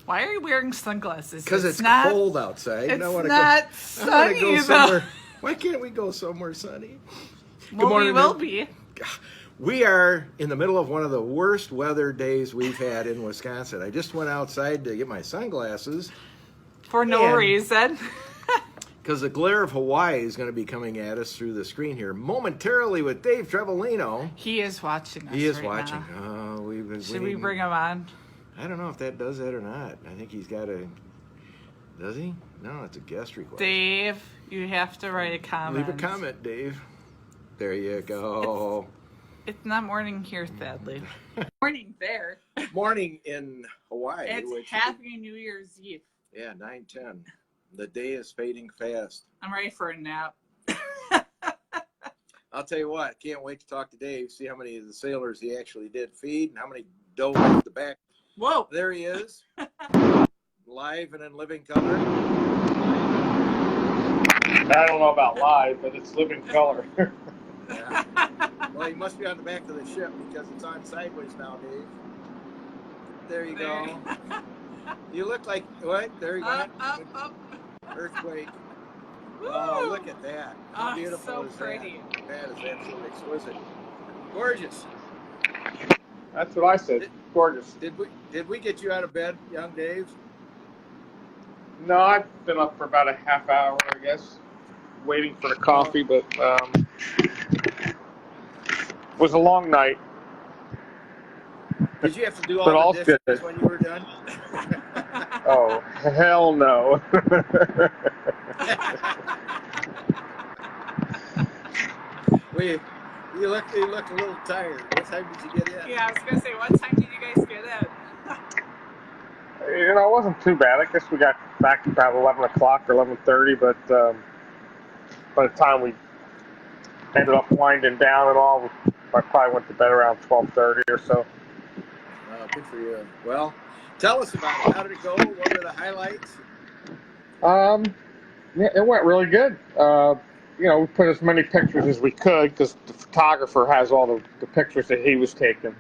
Why are you wearing sunglasses? Because it's not cold outside. It's I wanna not go, I want to sunny, go somewhere. Why can't we go somewhere sunny? Well, Good morning. we will be. We are in the middle of one of the worst weather days we've had in Wisconsin. I just went outside to get my sunglasses. For no reason. Because the glare of Hawaii is going to be coming at us through the screen here momentarily with Dave Trevelino. He is watching us. He is right watching. Now. Oh, we've been. Should we bring him on? I don't know if that does that or not. I think he's got a. Does he? No, it's a guest request. Dave, you have to write a comment. Leave a comment, Dave. There you go. It's not morning here, sadly. Morning there. Morning in Hawaii. It's Happy New Year's Eve. Yeah, 9:10. The day is fading fast. I'm ready for a nap. I'll tell you what, can't wait to talk to Dave, see how many of the sailors he actually did feed and how many dove off the back. Whoa. There he is. Live and in living color. I don't know about live, but it's living color. Yeah. Well, he must be on the back of the ship because it's on sideways now, Dave. There you go. You look like, what? There you go. Up. Earthquake. Woo! Oh, look at that. How beautiful so is pretty. That is absolutely exquisite. Gorgeous. That's what I said. Gorgeous. Did we get you out of bed, young Dave? No, I've been up for about a half hour, I guess, waiting for the coffee, but it was a long night. Did you have to do But all the dishes good. when you were done? Oh, hell no. You look a little tired. What time did you get in? Yeah, I was going to say, what time did you guys get in? It wasn't too bad. I guess we got back about 11 o'clock or 11:30, but by the time we ended up winding down and all, I probably went to bed around 12:30 or so. Good for you. Well, tell us about it. How did it go? What were the highlights? Yeah, it went really good. We put as many pictures as we could because the photographer has all the pictures that he was taking.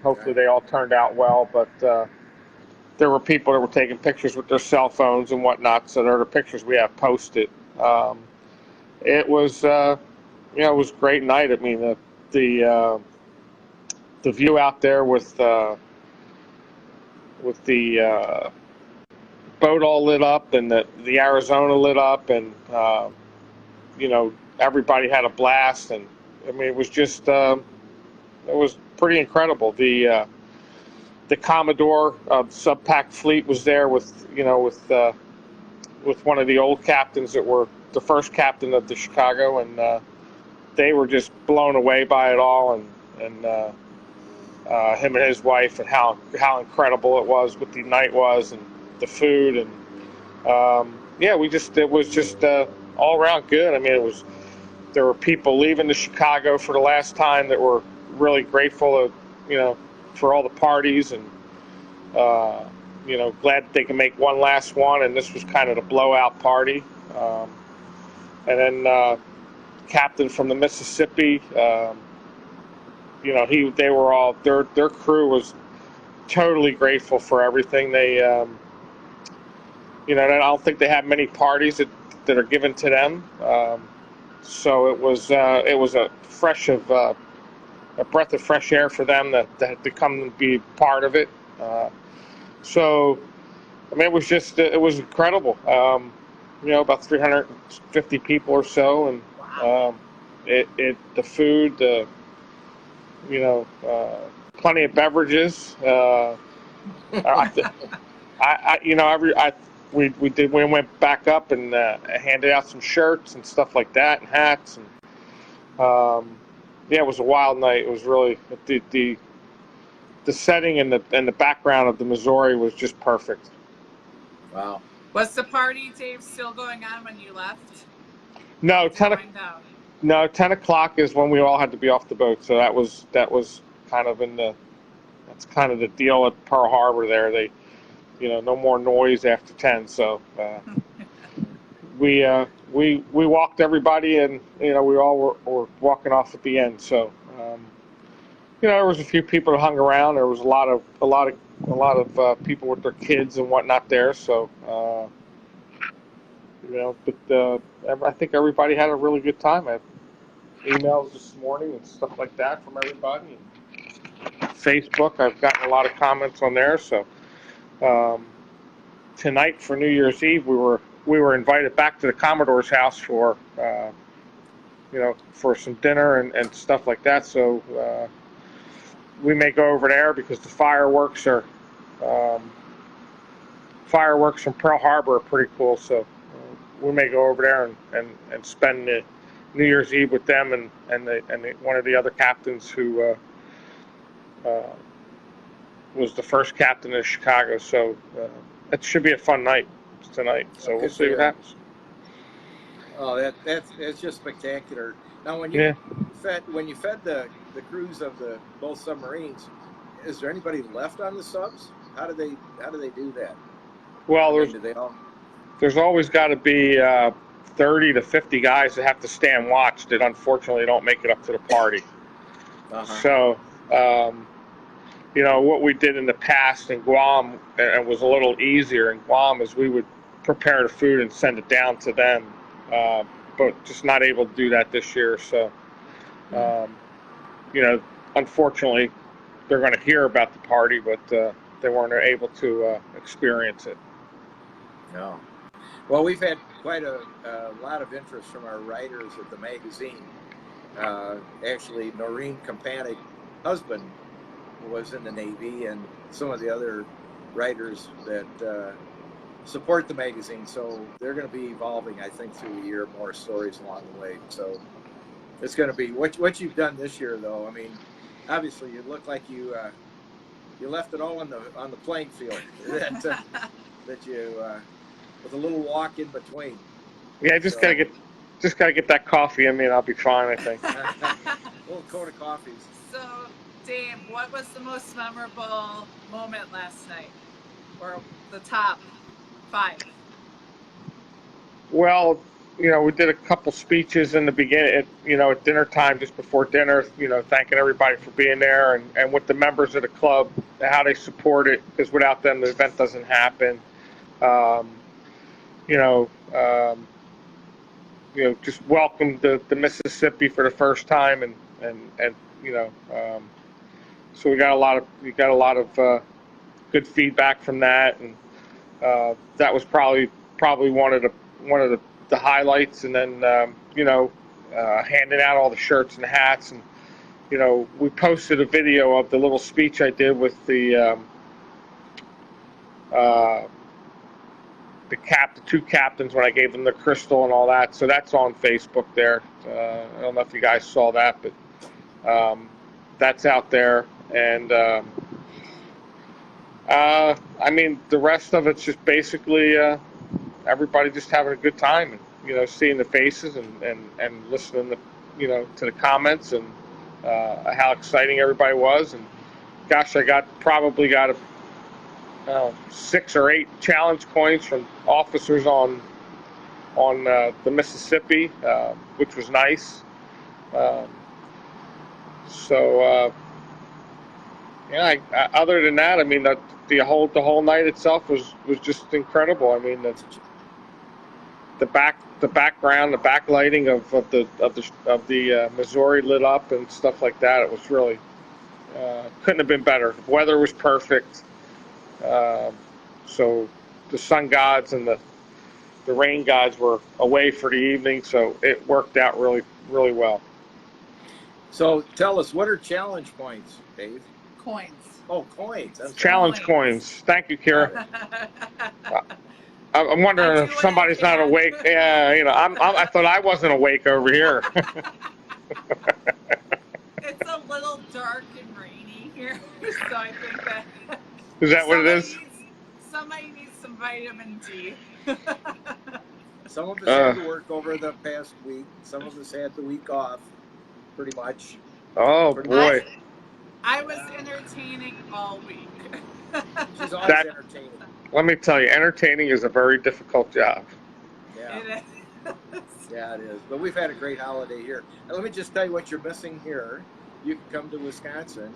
Hopefully they all turned out well, but there were people that were taking pictures with their cell phones and whatnot, so they're the pictures we have posted. It was, it was a great night. I mean, the view out there with the boat all lit up and the Arizona lit up, and everybody had a blast, and I mean it was just it was pretty incredible. The Commodore subpack fleet was there with one of the old captains that were the first captain of the Chicago, and they were just blown away by it all, and him and his wife, and how incredible it was, what the night was, and the food, and it was just all around good. I mean, there were people leaving to Chicago for the last time that were really grateful, for all the parties, and glad that they can make one last one, and this was kind of the blowout party. And then captain from the Mississippi, they were all, their crew was totally grateful for everything. They I don't think they have many parties that are given to them. So it was a breath of fresh air for them that to come and be part of it. So I mean, it was incredible. About 350 people or so, and the food, plenty of beverages. We went back up and handed out some shirts and stuff like that, and hats, and it was a wild night. It was really the setting and the background of the Missouri was just perfect. Wow. Was the party, Dave, still going on when you left? No, 10 o'clock is when we all had to be off the boat. So that was kind of that's kind of the deal at Pearl Harbor there. They, no more noise after 10. So we walked everybody, and we all were walking off at the end. So there was a few people that hung around. There was a lot of people with their kids and whatnot there. So, but I think everybody had a really good time. I had emails this morning and stuff like that from everybody. Facebook, I've gotten a lot of comments on there. So, tonight for New Year's Eve, we were invited back to the Commodore's house for for some dinner and stuff like that. So we may go over there because the fireworks from Pearl Harbor are pretty cool. So we may go over there and spend the New Year's Eve with them and one of the other captains who was the first captain of Chicago. So it should be a fun night tonight. So we'll see what happens. Oh, that's just spectacular. Now, when you fed the crews of both submarines, is there anybody left on the subs? How do they do that? Well, there's always got to be 30 to 50 guys that have to stand watch that unfortunately don't make it up to the party. So, what we did in the past in Guam, and was a little easier in Guam, is we would prepare the food and send it down to them. But just not able to do that this year. So, unfortunately, they're going to hear about the party, but they weren't able to experience it. No. Well, we've had quite a lot of interest from our writers at the magazine. Actually, Noreen Kampanic's husband was in the Navy, and some of the other writers that support the magazine. So they're going to be evolving, I think, through the year, more stories along the way. So it's going to be what you've done this year, though. I mean, obviously, you look like you left it all on the playing field. that you with a little walk in between. Yeah, just gotta get that coffee in me, and I'll be fine, I think. A little coat of coffees. So, Dave, what was the most memorable moment last night, or the top 5? Well, we did a couple speeches in the beginning, at dinner time, just before dinner, thanking everybody for being there, and with the members of the club, how they support it, because without them, the event doesn't happen. Just welcomed the Mississippi for the first time, and so we got a lot of good feedback from that, and that was probably one of the highlights. And then handing out all the shirts and hats, and we posted a video of the little speech I did with the two captains when I gave them the crystal and all that. So that's on Facebook there. I don't know if you guys saw that, but that's out there. And the rest of it's just basically everybody just having a good time, and seeing the faces and listening to the comments and how exciting everybody was. And gosh, I probably got 6 or 8 challenge coins from officers on the Mississippi, which was nice. Other than that, I mean, the whole night itself was just incredible. I mean, the background, the backlighting of the Missouri lit up and stuff like that. It was really couldn't have been better. The weather was perfect. So the sun gods and the rain gods were away for the evening, so it worked out really, really well. So tell us, what are challenge points, Dave? Coins. Oh, coins. Challenge coins. Thank you, Kira. I'm wondering if somebody's not awake. Yeah, I thought I wasn't awake over here. It's a little dark and rainy here, so I think that. Is that what it is? Somebody needs some vitamin D. Some of us had to work over the past week. Some of us had the week off, pretty much. Oh, boy. I was entertaining all week. She's always entertaining. Let me tell you, entertaining is a very difficult job. Yeah. It is. Yeah, it is. But we've had a great holiday here. And let me just tell you what you're missing here. you can come to Wisconsin,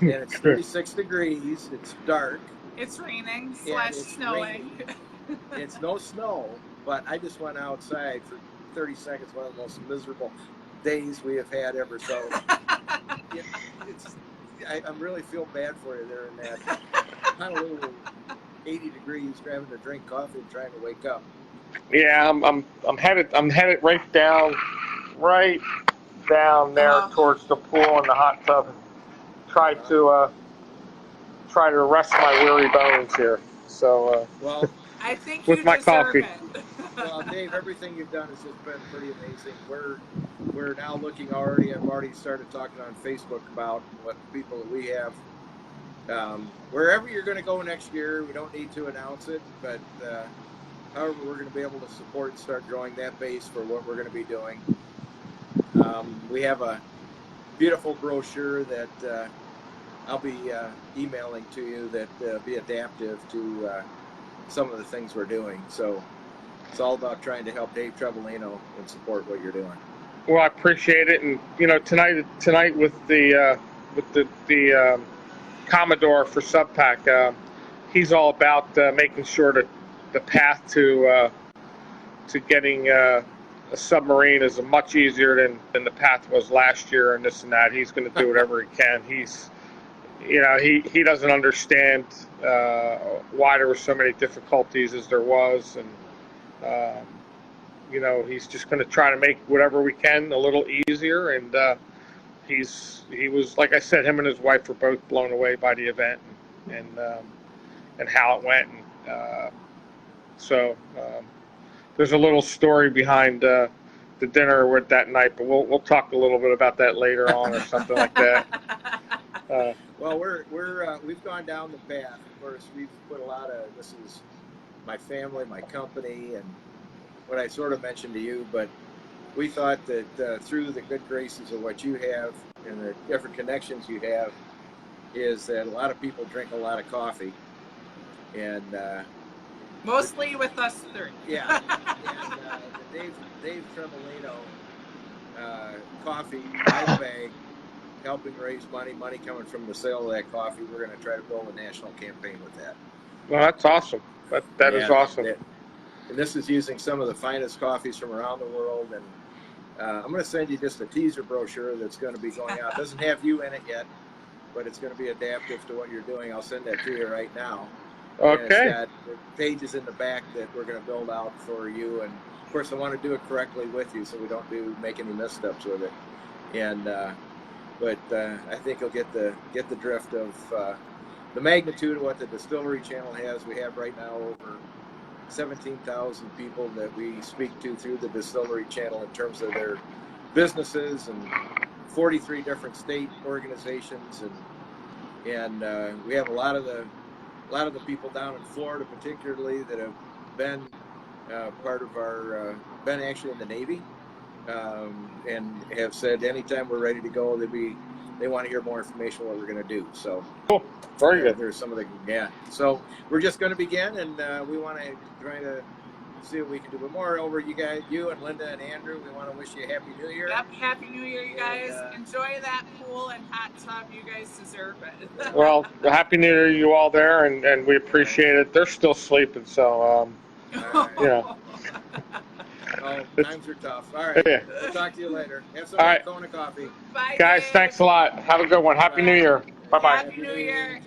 and it's 36 degrees. It's dark. It's raining / it's snowing. It's no snow, but I just went outside for 30 seconds. One of the most miserable days we have had ever. So I really feel bad for you there in that Honolulu 80 degrees, having to drink coffee and trying to wake up. Yeah, I'm headed right down there towards the pool and the hot tub. Try to rest my weary bones here. So well, I think with you my deserve coffee. it. Well, Dave, everything you've done has just been pretty amazing. We're now looking already. I've already started talking on Facebook about what people that we have. Wherever you're going to go next year, we don't need to announce it, but however, we're going to be able to support and start growing that base for what we're going to be doing. We have a beautiful brochure that I'll be emailing to you that be adaptive to some of the things we're doing. So it's all about trying to help Dave Trevelino and support what you're doing. Well, I appreciate it, and tonight with the Commodore for Subpack, he's all about making sure that the path to getting a submarine is much easier than the path was last year, and this and that. He's going to do whatever he can. He doesn't understand why there were so many difficulties as there was, and he's just going to try to make whatever we can a little easier. And he was, like I said, him and his wife were both blown away by the event and how it went. And so there's a little story behind the dinner with that night, but we'll talk a little bit about that later on or something like that. Well, we've gone down the path. Of course, we've put a lot of, this is my family, my company, and what I sort of mentioned to you, but we thought that through the good graces of what you have and the different connections you have, is that a lot of people drink a lot of coffee, and mostly with us three. Yeah, and Dave Trevelino coffee by the bag, helping raise money coming from the sale of that coffee. We're going to try to build a national campaign with that. Well, that's awesome. That is awesome. And this is using some of the finest coffees from around the world. And I'm going to send you just a teaser brochure that's going to be going out. It doesn't have you in it yet, but it's going to be adaptive to what you're doing. I'll send that to you right now. Okay. And it's got pages in the back that we're going to build out for you. And of course, I want to do it correctly with you, so we don't make any missteps with it. And but I think you'll get the drift of the magnitude of what the Distillery Channel has. We have right now over 17,000 people that we speak to through the Distillery Channel in terms of their businesses, and 43 different state organizations, and we have a lot of the people down in Florida, particularly, that have been part of our been actually in the Navy, and have said anytime we're ready to go, they want to hear more information what we're going to do. So cool. Very good. There's some of so we're just going to begin, and we want to try to see what we can do. But more over you and Linda and Andrew, we want to wish you a Happy New Year. Yep, Happy New Year, you guys. Enjoy that pool and hot tub. You guys deserve it. Well, Happy New Year to you all there, and we appreciate it. They're still sleeping, so Oh, times are tough. All right. Yeah. We'll talk to you later. Have some Kona coffee. Bye, guys. Dave. Thanks a lot. Have a good one. Happy New Year. Bye-bye. Happy New Year.